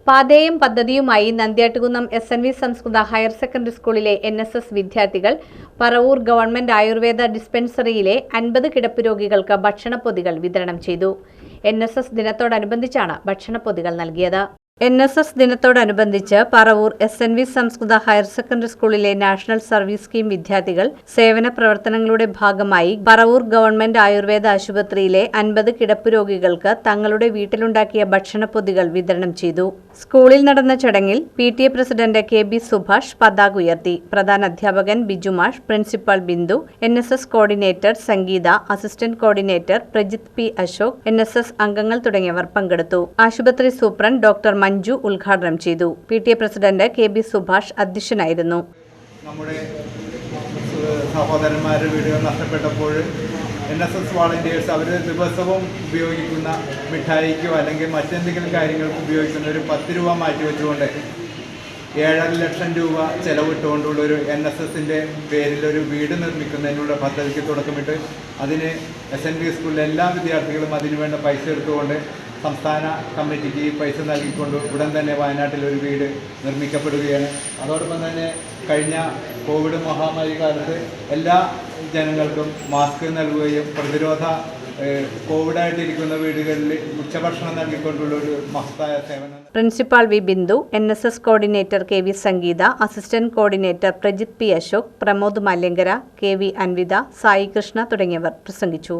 പാതേയം പദ്ധതിയുമായി നന്ദ്യാട്ടുകുന്നം SNV സംസ്കൃത higher secondary സ്കൂളിലെ NSS വിദ്യാർത്ഥികൾ പറവൂർ ഗവൺമെന്റ് ആയുർവേദ ഡിസ്പെൻസറിയിലെ 50 കിടപ്പ് രോഗികൾക്ക് ഭക്ഷണപ്പൊതികൾ വിതരണം ചെയ്തു. NSS ദിനത്തോടനുബന്ധിച്ചാണ് ഭക്ഷണപ്പൊതികൾ നൽകിയത്. NSS ദിനത്തോടനുബന്ധിച്ച് പറവൂർ SNV സംസ്കൃത ഹയർ സെക്കൻഡറി സ്കൂളിലെ നാഷണൽ സർവീസ് സ്കീം വിദ്യാർത്ഥികൾ സേവന പ്രവർത്തനങ്ങളുടെ ഭാഗമായി പറവൂർ ഗവൺമെന്റ് ആയുർവേദ ആശുപത്രിയിലെ 50 കിടപ്പ് രോഗികൾക്ക് തങ്ങളുടെ വീട്ടിലുണ്ടാക്കിയ ഭക്ഷണപ്പൊതികൾ വിതരണം ചെയ്തു. സ്കൂളിൽ നടന്ന ചടങ്ങിൽ PTA പ്രസിഡന്റ് KB സുഭാഷ് പതാക ഉയർത്തി. പ്രധാന അധ്യാപകൻ ബിജുമാഷ്, principal Bindu, NSS coordinator Sangeetha, assistant coordinator Prajith P. Ashok, NSS അംഗങ്ങൾ തുടങ്ങിയവർ പങ്കെടുത്തു. ആശുപത്രി സൂപ്രണ്ട് ഡോക്ടർ മഞ്ജു ഉദ്ഘാടനം ചെയ്തു. PTA പ്രസിഡന്റ് KB സുഭാഷ് അധ്യക്ഷനായിരുന്നു. നമ്മുടെ സഹോദരന്മാരുടെ വീടുകൾ നഷ്ടപ്പെട്ടപ്പോൾ NSS വോളണ്ടിയേഴ്സ് അവർ ദിവസവും ഉപയോഗിക്കുന്ന മിഠായിക്കോ അല്ലെങ്കിൽ മറ്റെന്തെങ്കിലും കാര്യങ്ങൾക്ക് ഉപയോഗിക്കുന്ന ഒരു 10 രൂപ മാറ്റിവെച്ചുകൊണ്ട് 7.5 ലക്ഷം രൂപ ചെലവിട്ടുകൊണ്ടുള്ള ഒരു NSSന്റെ പേരിൽ ഒരു വീട് നിർമ്മിക്കുന്നതിനുള്ള പദ്ധതിക്ക് തുടക്കമിട്ട് അതിന് SNV സ്കൂളിലെ എല്ലാ വിദ്യാർത്ഥികളും അതിനുവേണ്ട പൈസ എടുത്തുകൊണ്ട് സംസ്ഥാന കമ്മിറ്റിക്ക് പൈസ നൽകിക്കൊണ്ട് ഉടൻ തന്നെ വയനാട്ടിൽ ഒരു വീട് നിർമ്മിക്കപ്പെടുകയാണ്. അതോടൊപ്പം തന്നെ കഴിഞ്ഞ കോവിഡ് മഹാമാരി കാലത്ത് എല്ലാ ജനങ്ങൾക്കും മാസ്ക് നൽകുകയും പ്രതിരോധ കോവിഡായിട്ടിരിക്കുന്ന വീടുകളിൽ ഉച്ചഭക്ഷണം നൽകിക്കൊണ്ടുള്ള ഒരു മഹത്തായ സേവനം. Principal V Bindu, NSS coordinator KV Sangeetha, assistant coordinator Prajith P. Ashok, Pramod Malyankara, KV Anvitha, Sai Krishna തുടങ്ങിയവർ പ്രസംഗിച്ചു.